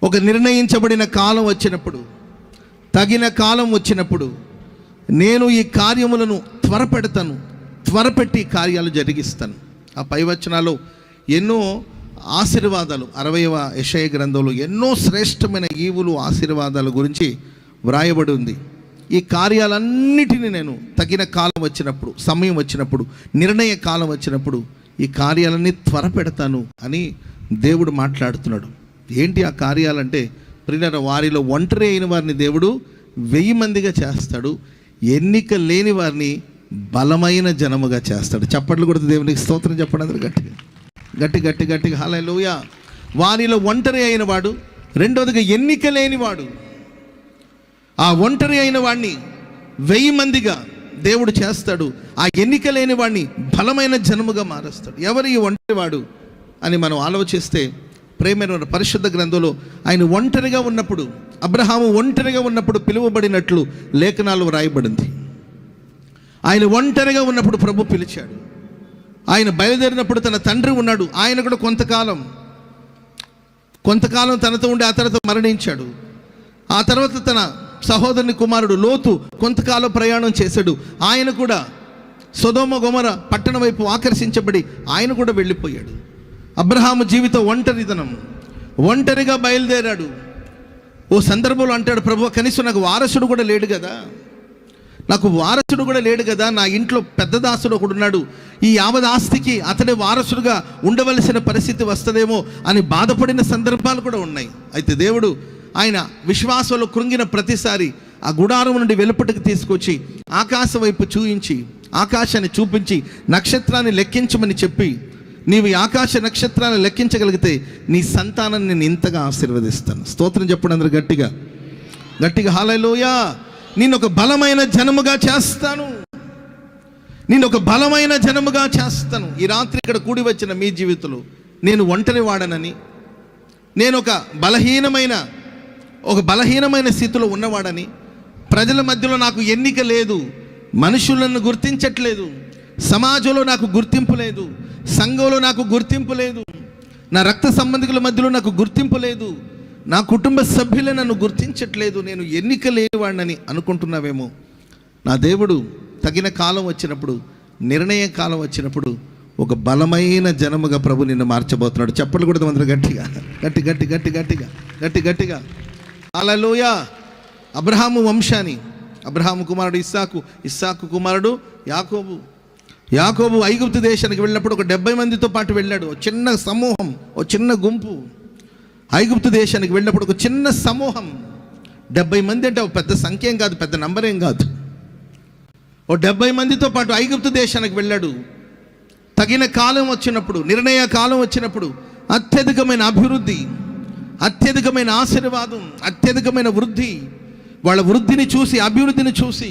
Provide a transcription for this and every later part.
ఒక నిర్ణయించబడిన కాలం వచ్చినప్పుడు, తగిన కాలం వచ్చినప్పుడు నేను ఈ కార్యములను త్వరపెట్టి కార్యాలు జరిగిస్తాను. ఆ పై వచనాలు ఎన్నో ఆశీర్వాదాలు, 60వ యెషయా గ్రంథంలో ఎన్నో శ్రేష్టమైన ఈవులు ఆశీర్వాదాల గురించి వ్రాయబడి ఉంది. ఈ కార్యాలన్నిటినీ నేను తగిన కాలం వచ్చినప్పుడు, సమయం వచ్చినప్పుడు, నిర్ణయ కాలం వచ్చినప్పుడు ఈ కార్యాలన్నీ త్వరపెడతాను అని దేవుడు మాట్లాడుతున్నాడు. ఏంటి ఆ కార్యాలంటే, ప్రియులారా, వారిలో ఒంటరి అయిన వారిని దేవుడు 1000 మందిగా చేస్తాడు. ఎన్నిక లేని వారిని బలమైన జనముగా చేస్తాడు. చప్పట్లు కొడుతూ దేవునికి స్తోత్రం చెప్పండి అందరూ గట్టిగా హల్లెలూయా. వారిలో ఒంటరి అయిన వాడు, రెండవదిగా ఎన్నిక లేనివాడు. ఆ ఒంటరి అయిన వాడిని 1000 మందిగా దేవుడు చేస్తాడు. ఆ ఎన్నిక లేని వాడిని బలమైన జనముగా మారుస్తాడు. ఎవరు ఈ ఒంటరివాడు అని మనం ఆలోచిస్తే, ప్రేమైన పరిశుద్ధ గ్రంథంలో ఆయన ఒంటరిగా ఉన్నప్పుడు, అబ్రహాము ఒంటరిగా ఉన్నప్పుడు పిలువబడినట్లు లేఖనాలు వ్రాయబడింది. ఆయన ఒంటరిగా ఉన్నప్పుడు ప్రభు పిలిచాడు. ఆయన బయలుదేరినప్పుడు తన తండ్రి ఉన్నాడు. ఆయన కూడా కొంతకాలం తనతో ఉండి ఆ తర్వాత మరణించాడు. ఆ తర్వాత తన సహోదరుని కుమారుడు లోతు కొంతకాలం ప్రయాణం చేశాడు. ఆయన కూడా సొదొమ గొమొర పట్టణం వైపు ఆకర్షించబడి ఆయన కూడా వెళ్ళిపోయాడు. అబ్రహాము జీవితం ఒంటరిగా బయలుదేరాడు. ఓ సందర్భంలో అంటాడు, ప్రభు కనీసం నాకు వారసుడు కూడా లేడు కదా, నా ఇంట్లో పెద్ద దాసుడు ఒకడున్నాడు, ఈ యావత్ ఆస్తికి అతడే వారసుడుగా ఉండవలసిన పరిస్థితి వస్తుందేమో అని బాధపడిన సందర్భాలు కూడా ఉన్నాయి. అయితే దేవుడు ఆయన విశ్వాసంలో కృంగిన ప్రతిసారి ఆ గుడారం నుండి వెలుపటికి తీసుకొచ్చి ఆకాశం వైపు ఆకాశాన్ని చూపించి నక్షత్రాన్ని లెక్కించమని చెప్పి, నీవు ఈ ఆకాశ నక్షత్రాన్ని లెక్కించగలిగితే నీ సంతానాన్ని నేను ఇంతగా ఆశీర్వదిస్తాను. స్తోత్రం చెప్పండి అందరూ గట్టిగా హల్లెలూయా. నేను ఒక బలమైన జనముగా చేస్తాను. ఈ రాత్రి ఇక్కడ కూడి వచ్చిన మీ జీవితంలో నేను ఒంటరి వాడనని, నేను ఒక బలహీనమైన స్థితిలో ఉన్నవాడని, ప్రజల మధ్యలో నాకు ఎన్నిక లేదు, మనుషులను గుర్తించట్లేదు, సమాజంలో నాకు గుర్తింపు లేదు, సంఘంలో నాకు గుర్తింపు లేదు, నా రక్త సంబంధికుల మధ్యలో నాకు గుర్తింపు లేదు, నా కుటుంబ సభ్యులు నన్ను గుర్తించట్లేదు, నేను ఎన్నిక లేనివాడినని అనుకుంటున్నావేమో. నా దేవుడు తగిన కాలం వచ్చినప్పుడు, నిర్ణయ కాలం వచ్చినప్పుడు ఒక బలమైన జనముగా ప్రభు నిన్ను మార్చబోతున్నాడు. చప్పట్లు కూడా అందరూ గట్టిగా హల్లెలూయా. అబ్రహాము వంశాన్ని, అబ్రహాము కుమారుడు ఇస్సాకు కుమారుడు యాకోబు ఐగుప్తు దేశానికి వెళ్ళినప్పుడు ఒక 70 మందితో పాటు వెళ్ళాడు. చిన్న సమూహం, ఒక చిన్న గుంపు. ఐగుప్తు దేశానికి వెళ్ళినప్పుడు ఒక చిన్న సమూహం, 70 మంది అంటే ఒక పెద్ద సంఖ్య ఏం కాదు, పెద్ద నంబర్ ఏం కాదు. ఓ 70 మందితో పాటు ఐగుప్తు దేశానికి వెళ్ళాడు. తగిన కాలం వచ్చినప్పుడు, నిర్ణయ కాలం వచ్చినప్పుడు అత్యధికమైన అభివృద్ధి, అత్యధికమైన ఆశీర్వాదం, అత్యధికమైన వృద్ధి, వాళ్ళ వృద్ధిని చూసి, అభివృద్ధిని చూసి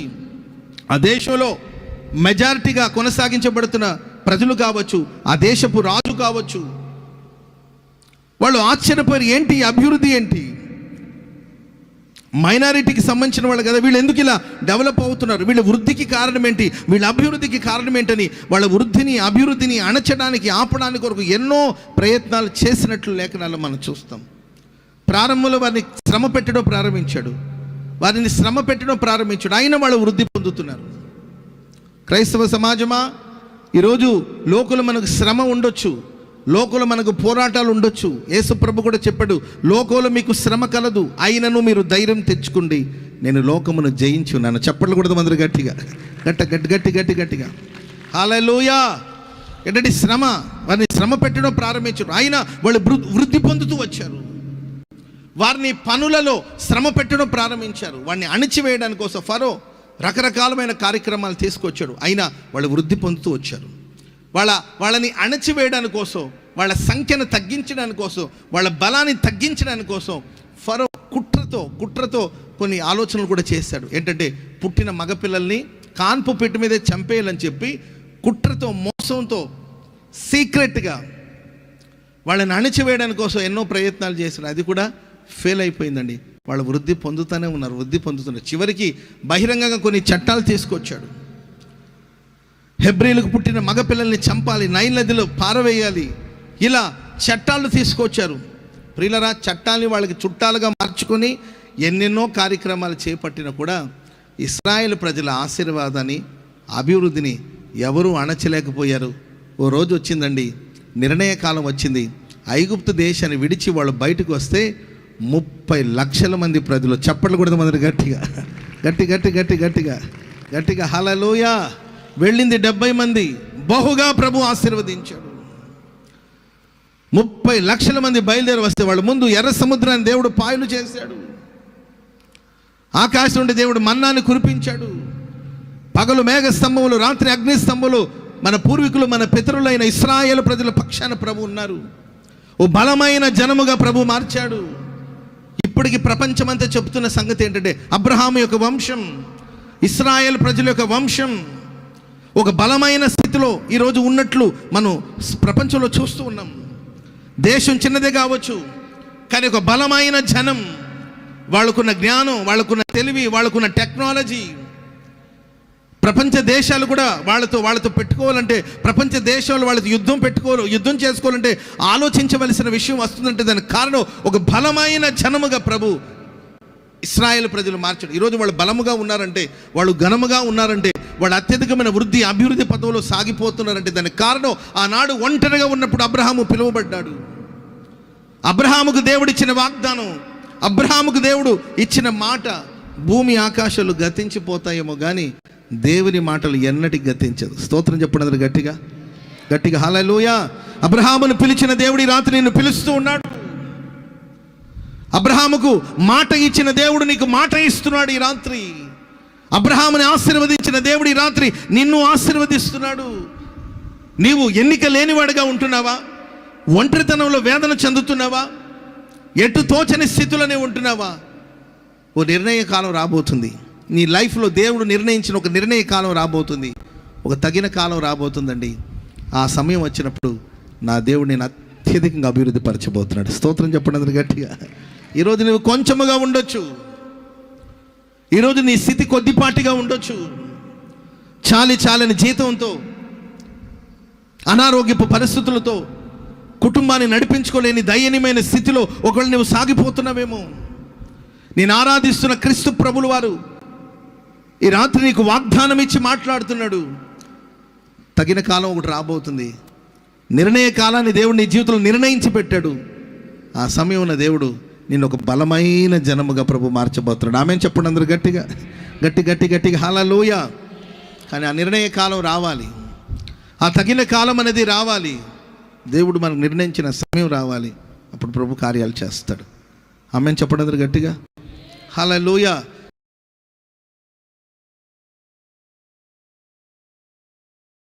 ఆ దేశంలో మెజారిటీగా కొనసాగించబడుతున్న ప్రజలు కావచ్చు, ఆ దేశపు రాజు కావచ్చు, వాళ్ళు ఆశ్చర్యపోయారు. ఏంటి అభివృద్ధి, ఏంటి మైనారిటీకి సంబంధించిన వాళ్ళు కదా, వీళ్ళు ఎందుకు ఇలా డెవలప్ అవుతున్నారు, వీళ్ళ వృద్ధికి కారణం ఏంటి, వీళ్ళ అభివృద్ధికి కారణం ఏంటని వాళ్ళ వృద్ధిని, అభివృద్ధిని అణచడానికి, ఆపడానికి కొరకు ఎన్నో ప్రయత్నాలు చేసినట్లు లేఖనాలు మనం చూస్తాం. ప్రారంభంలో వారిని శ్రమ పెట్టడం ప్రారంభించాడు, అయినా వాళ్ళు వృద్ధి పొందుతున్నారు. క్రైస్తవ సమాజమా, ఈరోజు లోకులు మనకు శ్రమ ఉండొచ్చు, లోకులు మనకు పోరాటాలు ఉండొచ్చు. యేసు ప్రభు కూడా చెప్పాడు, లోకంలో మీకు శ్రమ కలదు, అయినను మీరు ధైర్యం తెచ్చుకోండి, నేను లోకమును జయించున్నాను. చప్పట్లు కూడా అందరూ గట్టిగా హల్లెలూయా. ఏంటంటే శ్రమ, వారిని శ్రమ పెట్టడం ప్రారంభించారు, అయినా వాళ్ళు వృద్ధి పొందుతూ వచ్చారు. వారిని పనులలో శ్రమ పెట్టడం ప్రారంభించారు. వాడిని అణిచివేయడానికి కోసం ఫరో రకరకాలమైన కార్యక్రమాలు తీసుకొచ్చాడు, అయినా వాళ్ళు వృద్ధి పొందుతూ వచ్చారు. వాళ్ళని అణచివేయడానికి కోసం, వాళ్ళ సంఖ్యను తగ్గించడానికి కోసం, వాళ్ళ బలాన్ని తగ్గించడానికి కోసం ఫరో కుట్రతో కొన్ని ఆలోచనలు కూడా చేశాడు. ఏంటంటే పుట్టిన మగపిల్లల్ని కాన్పు పెట్టి మీదే చంపేయాలని చెప్పి కుట్రతో, మోసంతో, సీక్రెట్గా వాళ్ళని అణచివేయడానికి కోసం ఎన్నో ప్రయత్నాలు చేశాడు. అది కూడా ఫెయిల్ అయిపోయిందండి. వాళ్ళు వృద్ధి పొందుతున్నారు. చివరికి బహిరంగంగా కొన్ని చట్టాలు తీసుకొచ్చాడు. హెబ్రీలకు పుట్టిన మగపిల్లల్ని చంపాలి, నైల్ నదిలో పారవేయాలి, ఇలా చట్టాలు తీసుకొచ్చారు. ప్రియులరా, చట్టాన్ని వాళ్ళకి చుట్టాలుగా మార్చుకొని ఎన్నెన్నో కార్యక్రమాలు చేపట్టినా కూడా ఇశ్రాయేలు ప్రజల ఆశీర్వాదాన్ని, అభివృద్ధిని ఎవరూ అణచలేకపోయారు. ఓ రోజు వచ్చిందండి, నిర్ణయ కాలం వచ్చింది. ఐగుప్తు దేశాన్ని విడిచి వాళ్ళు బయటకు వస్తే 30 లక్షల మంది ప్రజలు, చప్పట్లు కూడా మంది గట్టిగా గట్టిగా హల్లెలూయా. వెళ్ళింది 70 మంది, బహుగా ప్రభు ఆశీర్వదించాడు. 30 లక్షల మంది బయలుదేరి వస్తే వాళ్ళ ముందు ఎర్ర సముద్రాన్ని దేవుడు పాయలు చేశాడు. ఆకాశం నుండి దేవుడు మన్నాన్ని కురిపించాడు. పగలు మేఘ స్తంభములు, రాత్రి అగ్ని స్తంభములు. మన పూర్వీకులు, మన పితరులైన ఇశ్రాయేలు ప్రజల పక్షాన ప్రభు ఉన్నారు. ఓ బలమైన జనముగా ప్రభు మార్చాడు. ఇప్పటికి ప్రపంచమంతా చెప్తున్న సంగతి ఏంటంటే, అబ్రహాము యొక్క వంశం, ఇశ్రాయేల్ ప్రజల యొక్క వంశం ఒక బలమైన స్థితిలో ఈరోజు ఉన్నట్లు మనం ప్రపంచంలో చూస్తూ ఉన్నాం. దేశం చిన్నదే కావచ్చు, కానీ ఒక బలమైన జనం, వాళ్ళకున్న జ్ఞానం, వాళ్ళకున్న తెలివి, వాళ్ళకున్న టెక్నాలజీ. ప్రపంచ దేశాలు కూడా వాళ్ళతో పెట్టుకోవాలంటే, ప్రపంచ దేశాలు వాళ్ళతో యుద్ధం చేసుకోవాలంటే ఆలోచించవలసిన విషయం వస్తుందంటే దానికి కారణం ఒక బలమైన జనముగా ప్రభు ఇశ్రాయేల్ ప్రజలు మార్చాడు. ఈరోజు వాళ్ళు బలముగా ఉన్నారంటే, వాళ్ళు ఘనముగా ఉన్నారంటే, వాళ్ళు అత్యధికమైన వృద్ధి అభివృద్ధి పదవులో సాగిపోతున్నారంటే దానికి కారణం ఆనాడు ఒంటరిగా ఉన్నప్పుడు అబ్రహాము పిలువబడ్డాడు. అబ్రహాముకు దేవుడు ఇచ్చిన వాగ్దానం, అబ్రహాముకు దేవుడు ఇచ్చిన మాట. భూమి ఆకాశాలు గతించిపోతాయేమో కానీ దేవుని మాటలు ఎన్నటికి గతించదు. స్తోత్రం చెప్పండి గట్టిగా హల్లెలూయా. అబ్రహామును పిలిచిన దేవుడు ఈ రాత్రి నిన్ను పిలుస్తూ ఉన్నాడు. అబ్రహాముకు మాట ఇచ్చిన దేవుడు నీకు మాట ఇస్తున్నాడు ఈ రాత్రి. అబ్రహాముని ఆశీర్వదించిన దేవుడు ఈ రాత్రి నిన్ను ఆశీర్వదిస్తున్నాడు. నీవు ఎన్నిక లేనివాడిగా ఉంటున్నావా? ఒంటరితనంలో వేదన చెందుతున్నావా? ఎటు తోచని స్థితిలోనే ఉంటున్నావా? ఓ నిర్ణయ కాలం రాబోతుంది నీ లైఫ్లో. దేవుడు నిర్ణయించిన ఒక నిర్ణయ కాలం రాబోతుంది, ఒక తగిన కాలం రాబోతుందండి. ఆ సమయం వచ్చినప్పుడు నా దేవుడు నేను అత్యధికంగా అభివృద్ధి పరచబోతున్నాడు. స్తోత్రం చెప్పండి గట్టిగా. ఈరోజు నువ్వు కొంచెముగా ఉండొచ్చు, ఈరోజు నీ స్థితి కొద్దిపాటిగా ఉండొచ్చు. చాలని జీతంతో, అనారోగ్యపు పరిస్థితులతో కుటుంబాన్ని నడిపించుకోలేని దయనీయమైన స్థితిలో ఒకవేళ నువ్వు సాగిపోతున్నావేమో. నేను ఆరాధిస్తున్న క్రీస్తు ప్రభులు వారు ఈ రాత్రి నీకు వాగ్దానం ఇచ్చి మాట్లాడుతున్నాడు. తగిన కాలం ఒకటి రాబోతుంది. నిర్ణయ కాలాన్ని దేవుడు నీ జీవితంలో నిర్ణయించి పెట్టాడు. ఆ సమయంలో దేవుడు నిన్ను ఒక బలమైన జనముగా ప్రభు మార్చబోతున్నాడు. ఆమెను చెప్పండి అందరూ గట్టిగా హల్లెలూయా. కానీ ఆ నిర్ణయ కాలం రావాలి, ఆ తగిన కాలం అనేది రావాలి. దేవుడు మనకు నిర్ణయించిన సమయం రావాలి, అప్పుడు ప్రభు కార్యాలు చేస్తాడు. ఆమెను చెప్పండి అందరూ గట్టిగా హల్లెలూయా.